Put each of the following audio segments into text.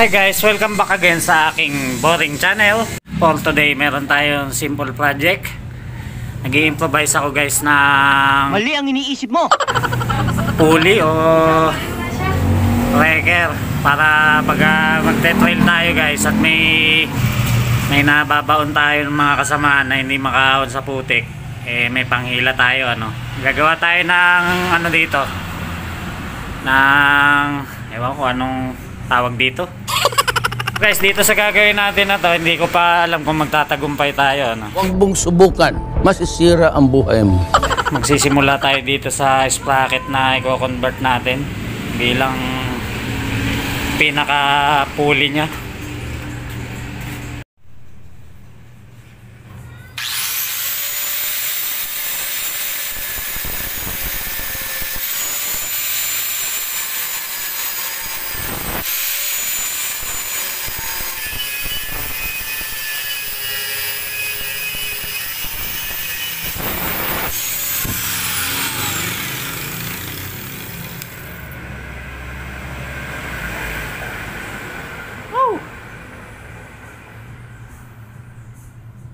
Hi guys, welcome back again sa aking boring channel. For today, meron tayong simple project. Nag-i-improvise ako guys ng mali ang iniisip mo. pulley o wrecker para pag magte-trail tayo guys at may nababaon tayo ng mga kasamahan na hindi makaahon sa putik, may panghila tayo. Gagawa tayo ng dito ng ewan ko anong tawag dito. Guys, dito sa gagawin natin na to, hindi ko pa alam kung magtatagumpay tayo. Huwag mong subukan, masisira ang buhay mo. Magsisimula tayo dito sa sprocket na i-convert natin bilang pinaka-pulley niya.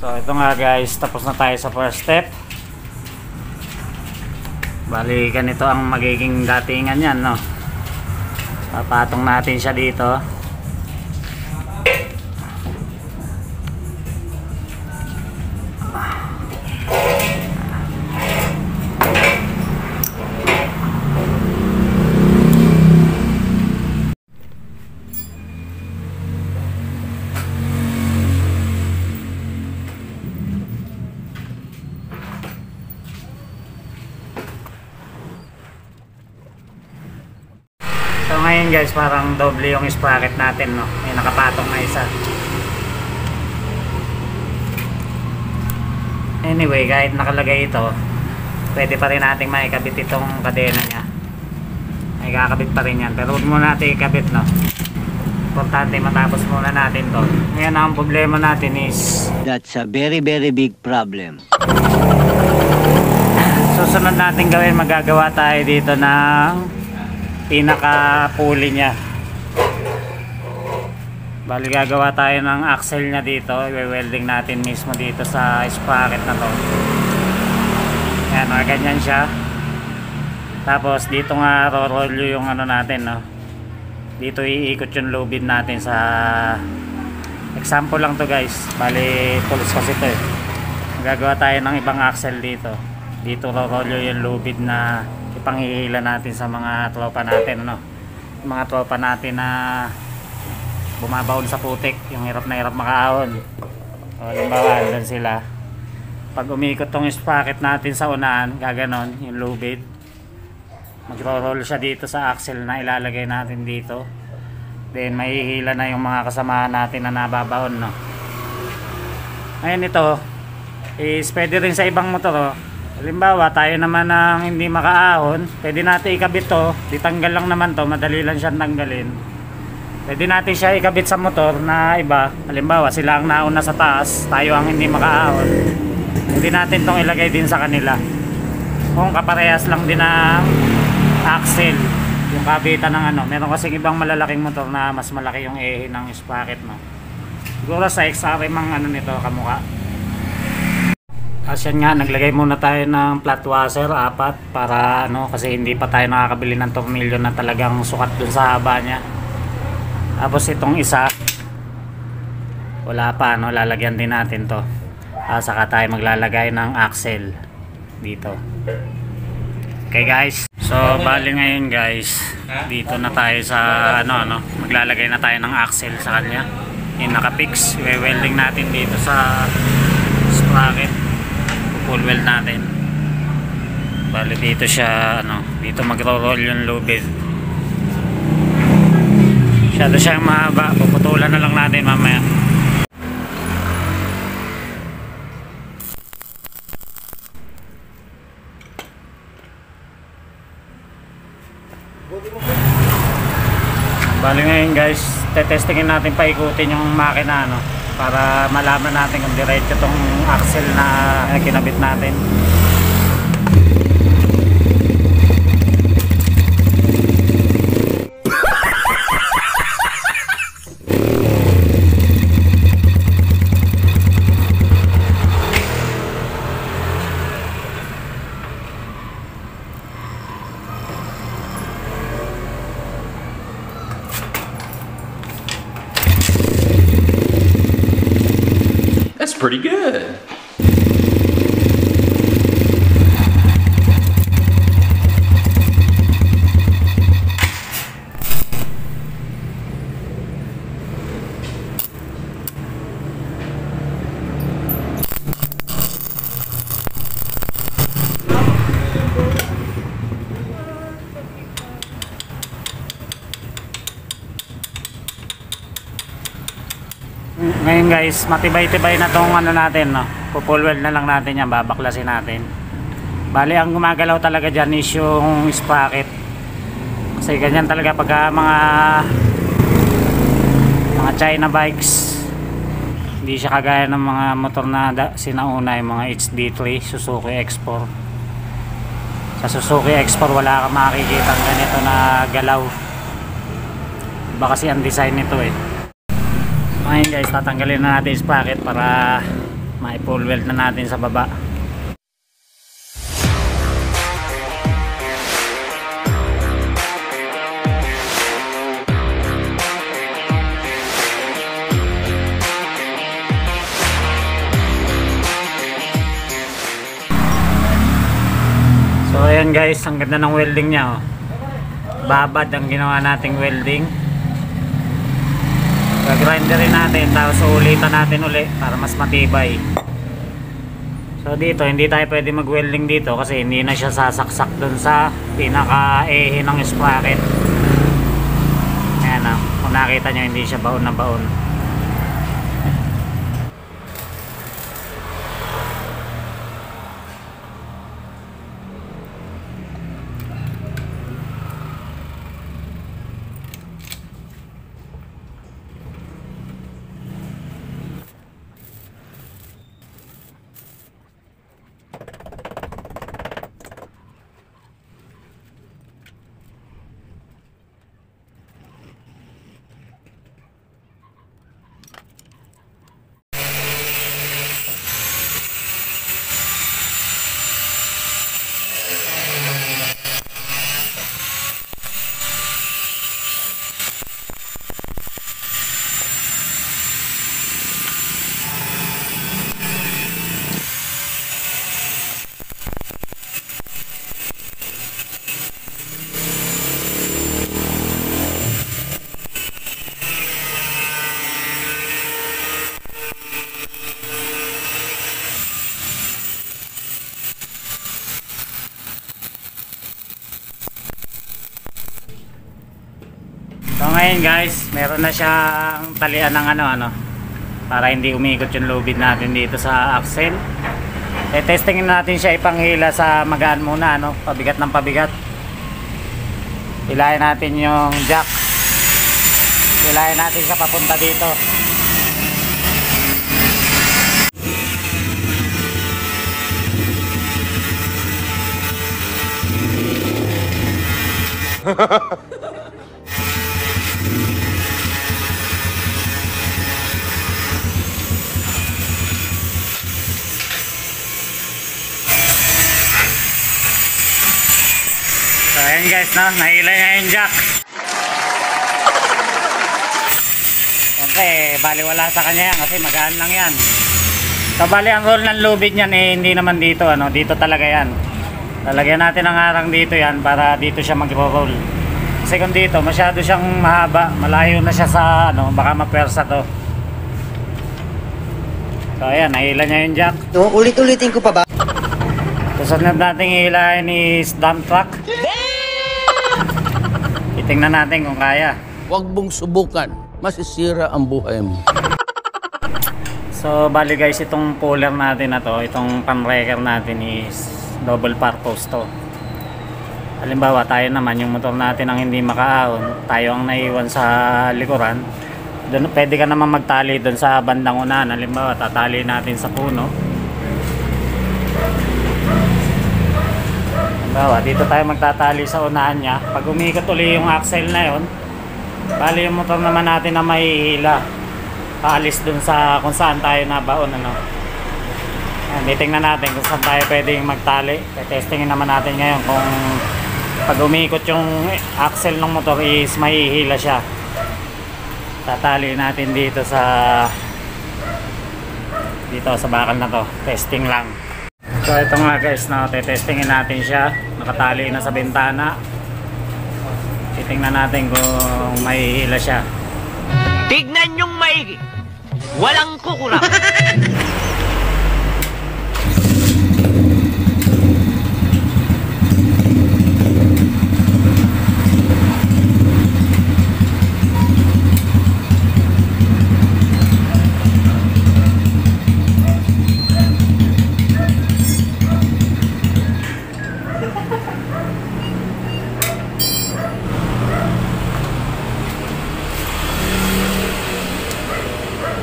So ito nga guys, tapos na tayo sa first step. Bali ganito ang magiging datingan yan, no? Papatong natin siya dito. So ngayon guys, parang doble yung sprocket natin, no? May nakapatong na isa. Anyway, kahit nakalagay ito, pwede pa rin nating maikabit itong kadena nya. May kakabit pa rin yan, pero huwag muna natin ikabit, no? Importante matapos muna natin to. Ngayon ang problema natin is That's a very big problem. susunod natin gawin, magagawa tayo dito ng pinaka-pulley nya. Bali gagawa tayo ng axle nya dito, i-welding natin mismo dito sa sprocket na to. Ayan, ganyan siya. Tapos dito nga roll yung natin, no? Dito iikot yung lubid natin sa example lang to guys. Bali pulse kasi to gagawa tayo ng ibang axle dito. Dito roll yung lubid na ipanghihila natin sa mga tropa natin, no? Mga tropa natin na bumabaon sa putik, yung hirap na hirap makaahon. O halimbawa, doon sila. Pag umikot tong sprocket natin sa unahan, gaganon yung lubid. Magro-roll siya dito sa axle na ilalagay natin dito. Then mahihila na yung mga kasamahan natin na nababaon, no? Ngayon ito is pwede rin sa ibang motor, oh. Halimbawa, tayo naman ang hindi makaahon, pwede natin ikabit to, ditanggal lang naman to, madali lang siyang tanggalin. Pwede natin siya ikabit sa motor na iba, halimbawa sila ang nauna sa taas, tayo ang hindi makaahon. Pwede natin tong ilagay din sa kanila. Kung kaparehas lang din ng axle, yung kabitan ng meron kasing ibang malalaking motor na mas malaki yung ehe ng sprocket, no? Siguro sa XRM ang nito kamuka. Asyan nga, naglagay muna tayo ng flat washer 4 para kasi hindi pa tayo nakakabili ng tornilyo na talagang sukat dun sa haba nya. Tapos itong isa wala pa, lalagyan din natin to. Saka tayo maglalagay ng axle dito. Okay guys, so bali ngayon guys, dito na tayo sa maglalagay na tayo ng axle sa kanya. Yung nakapix, i-welding natin dito sa sprocket. Full weld natin. Bali dito siya dito magro-roll yung lubid. Masyado siyang mahaba, puputulan na lang natin mamaya. Bali ngayon guys, tetestingin natin paikutin yung makina, para malaman natin kung diretso tong axle na kinabit natin. That's pretty good. Ngayon guys, matibay-tibay na tong ano natin, no? Full weld na lang natin yan, babaklasin natin. Bali, ang gumagalaw talaga dyan is yung sprocket. Kasi ganyan talaga pagka mga China bikes. Hindi siya kagaya ng mga motor na sinauna, yung mga HD3, Suzuki X4. Sa Suzuki X4 wala kang makikita ganito na galaw. Iba kasi ang design nito eh. Ngayon guys, tatanggalin na natin yung sprocket para ma-full weld na natin sa baba. So ayan guys, ang ganda ng welding niya, oh. Babad ang ginawa nating welding. Grinderin natin, tapos ulitan natin uli para mas matibay. So dito hindi tayo pwede mag welding dito kasi hindi na siya sasaksak dun sa pinaka-ehe ng sprocket. Ayan, kung nakita nyo hindi siya baon na baon. So ngayon guys, meron na siyang talian ng ano para hindi umikot yung lubid natin dito sa axle. Testingin natin siya ipanghila sa magaan muna, pabigat ng pabigat. Hilahin natin yung jack. Hilahin natin siya papunta dito. So ayan guys, nahila niya yung jack. Siyempre, bali wala sa kanya yan kasi magaan lang yan. So bali ang roll ng lubid niyan hindi naman dito, dito talaga yan. Lalagyan natin ang arang dito yan para dito siya mag-roll. Kasi kung dito, masyado siyang mahaba, malayo na siya sa baka mapersa to. So ayan, nahila niya yung jack. Ulit-ulitin ko pa ba? Susunod natin hilahin is dump truck. Titingnan natin kung kaya. Huwag mong subukan. Masisira ang buhay mo. So bali guys, itong puller natin na to, itong pan-wrecker natin is double purpose to. Halimbawa tayo naman, yung motor natin ang hindi makaahon, tayo ang naiwan sa likuran, doon pwede ka naman magtali doon sa bandang unahan. Halimbawa tatali natin sa puno. Halimbawa dito tayo magtatali sa unahan niya. Pag umikot uli yung axle na yon, bali yung motor naman natin na mahihila, paalis dun sa kung saan tayo nabaon. Titingnan natin kung saan tayo pwedeng magtali. Testingin naman natin ngayon kung pag umikot yung axle ng motor is mahihila siya. Tatali natin dito sa dito sa bakal na to. Testing lang. So ito nga guys, testingin natin siya. Nakatali na sa bintana. Titingnan natin kung may hila siya. Tignan yung maigi. Walang kukurang.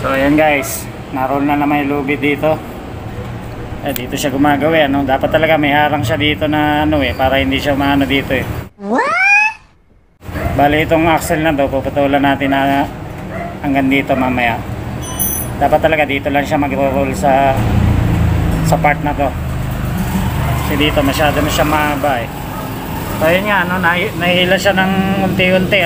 So ayan guys, naroon na naman yung lubid dito. Dito siya gumagawa, no? Dapat talaga may harang siya dito na ano para hindi siya maano dito What? Bali itong axle na to, puputulan natin na hanggang dito mamaya. Dapat talaga dito lang siya mag-roll sa part na to. Kasi dito masyado na siya mahaba So yun nga, nahihila siya ng unti-unti,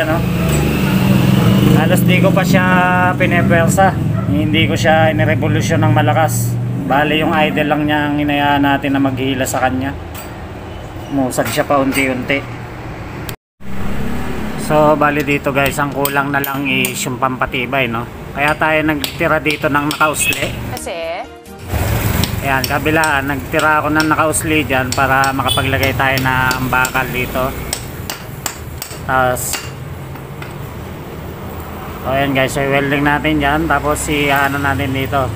Halos di ko pa siya pinepwersa. Hindi ko siya inirevolusyon ng malakas. Bali yung idle lang niya ang inayaan natin na maghila sa kanya. Musag siya pa unti-unti. So bali dito guys, ang kulang na lang is yung pampatibay, Kaya tayo nagtira dito ng nakausli. Kasi Ayan, kabilaan, nagtira ako ng nakausli dyan para makapaglagay tayo ng bakal dito. Tapos so ayan guys, i-welding natin dyan. Tapos ano natin dito,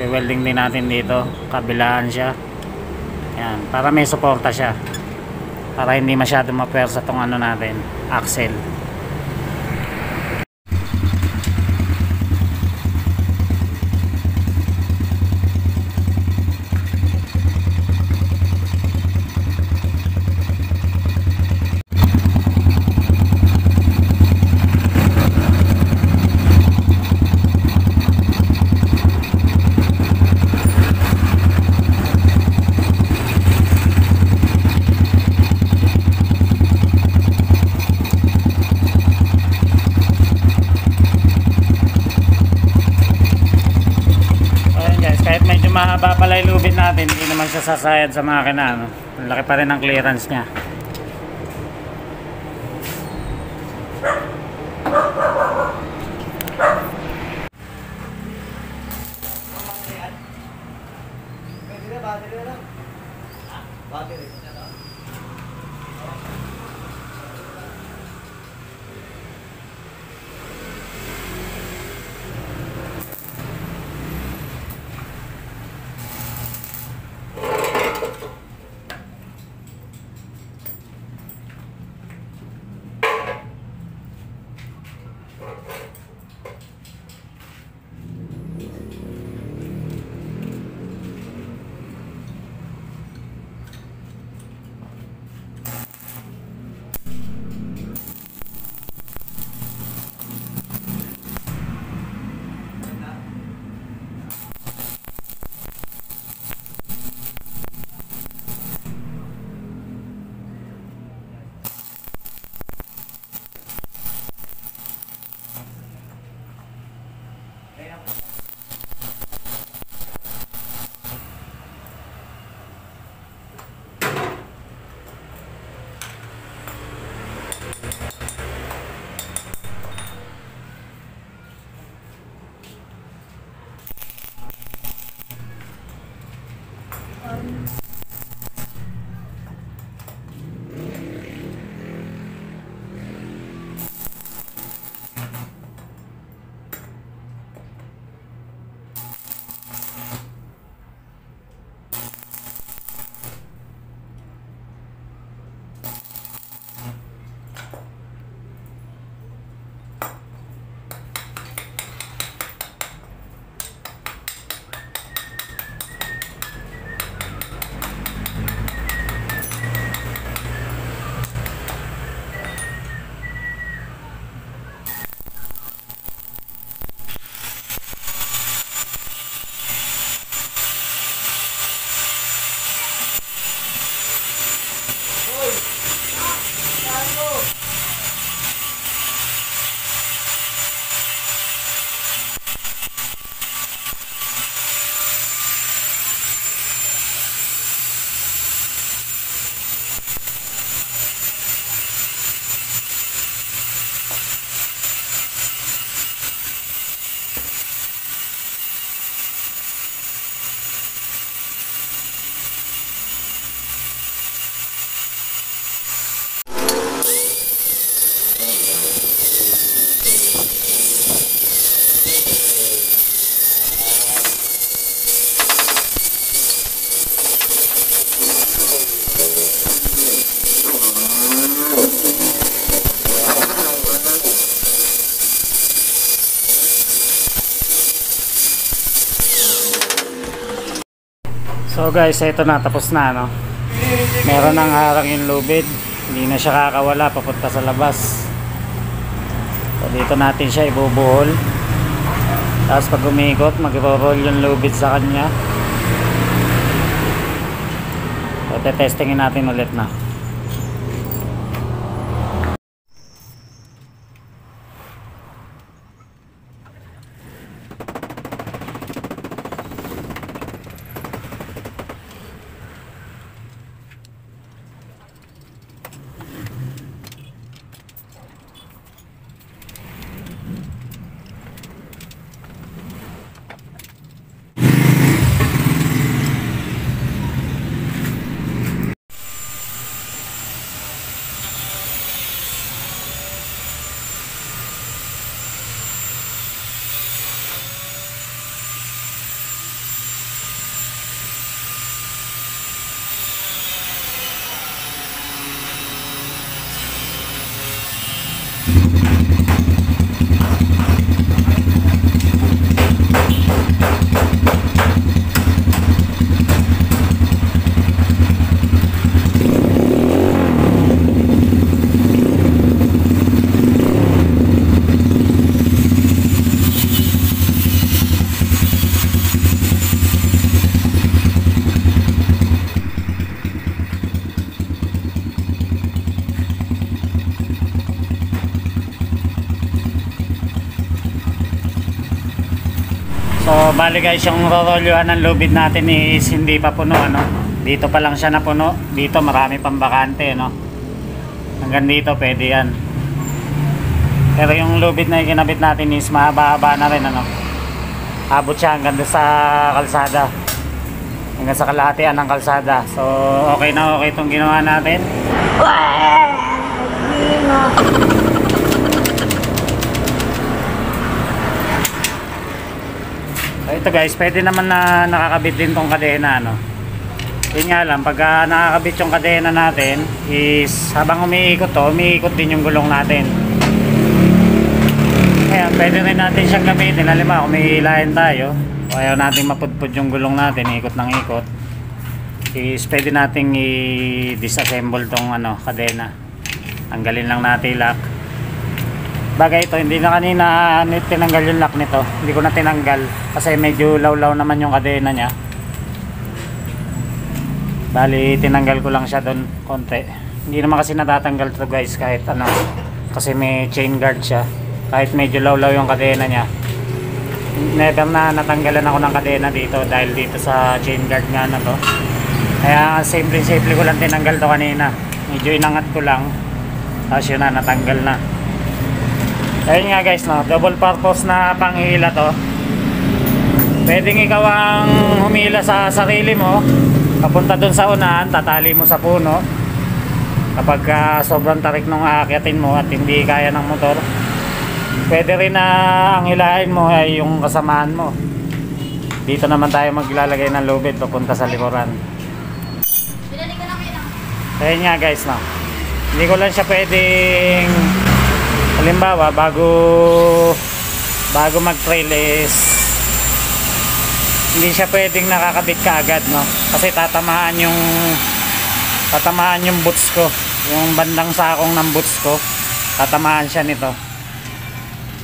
i-welding din natin dito, kabilaan siya. Ayan, para may suporta siya, para hindi masyado mapwersa tong ano natin, axle. Mahaba pala yung lubid natin, hindi naman siya sasayad sa makina, Ang laki pa rin ang clearance niya. So guys, ito na, tapos na, no? Meron ng harang yung lubid, hindi na siya kakawala papunta sa labas. So dito natin siya ibubuhol, tapos pag umikot magro-roll yung lubid sa kanya. So testingin natin ulit na. So bali guys, yung rorolyuhan ng lubid natin is hindi pa puno, ano? Dito pa lang siya napuno. Dito marami pang bakante, no? Hanggang dito pwede yan. Pero yung lubid na ikinabit natin is mahaba-haba na rin, ano? Abot siya hanggang sa kalsada, hanggang sa kalahatian ng kalsada. So okay na okay itong ginawa natin. Ito guys, pwede naman na nakakabit din tong kadena, no? Yun nga lang, pagka nakakabit yung kadena natin is habang umiikot to, umiikot din yung gulong natin. Kaya pwede rin natin siyang gamitin. Halimbawa kung may hilahin tayo o ayaw natin mapudpud yung gulong natin, ikot ng ikot, is pwede nating i-disassemble tong ano, kadena. Tanggalin lang natin lock. Bagay ito, hindi na kanina tinanggal yung lock nito. Hindi ko na tinanggal kasi medyo lawlaw naman yung kadena niya. Bali tinanggal ko lang siya doon konti. Hindi naman kasi natatanggal to guys kahit ano, kasi may chain guard siya. Kahit medyo lawlaw yung kadena niya, never na natanggalan ako ng kadena dito dahil dito sa chain guard nga na to. Kaya simple ko lang tinanggal to kanina. Medyo inangat ko lang, tapos yun na, natanggal na. Ayun nga guys, no, double purpose na panghila to. Pwedeng ikaw ang humila sa sarili mo papunta dun sa unahan, tatali mo sa puno kapag sobrang tarik nung aakyatin mo at hindi kaya ng motor. Pwede rin na ang hilahin mo ay yung kasamahan mo. Dito naman tayo maglalagay ng lubid papunta sa likuran. Ayun nga guys, no, hindi ko lang siya pwedeng, halimbawa bago mag trail is hindi siya pwedeng nakakabit ka agad, no, kasi tatamaan yung boots ko, yung bandang sakong ng boots ko, tatamaan siya nito.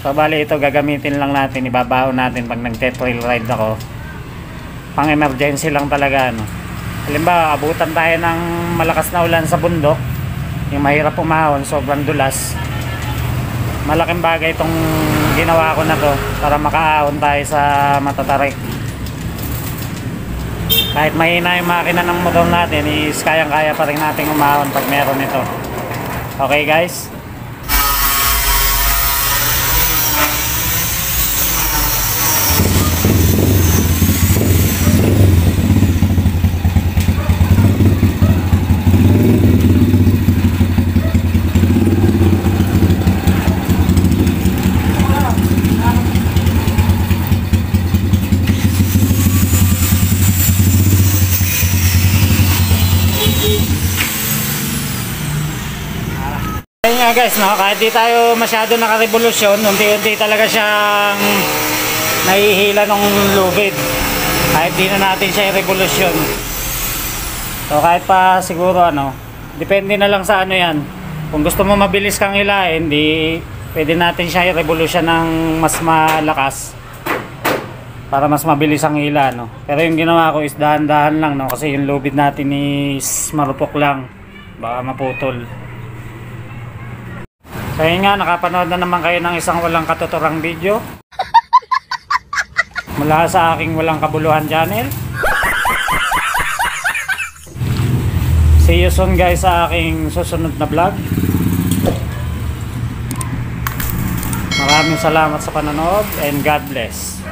So bali ito gagamitin lang natin, ibabaon natin pag nagte-trail ride ako, pang emergency lang talaga, no. Halimbawa abutan tayo ng malakas na ulan sa bundok, yung mahirap umahon, sobrang dulas, malaking bagay itong ginawa ko na to para makaahon tayo sa matatarik. Kahit mahina yung makina ng motor natin is kayang kaya pa rin natin umahon pag meron ito. Okay guys, guys, no, kahit di tayo masyado nakarevolusyon, unti-unti talaga siyang nahihila ng lubid. Kahit di na natin siya i-revolusyon. So kahit pa siguro ano, depende na lang sa ano yan. Kung gusto mo mabilis kang hilain, di pwede natin siya i-revolusyon ng mas malakas para mas mabilis ang hila, no? Pero yung ginawa ko is dahan-dahan lang, no? Kasi yung lubid natin is marupok lang, baka maputol. So yun nga, nakapanood na naman kayo ng isang walang katuturang video mula sa aking walang kabuluhan channel. See you soon guys sa aking susunod na vlog. Maraming salamat sa panonood and God bless.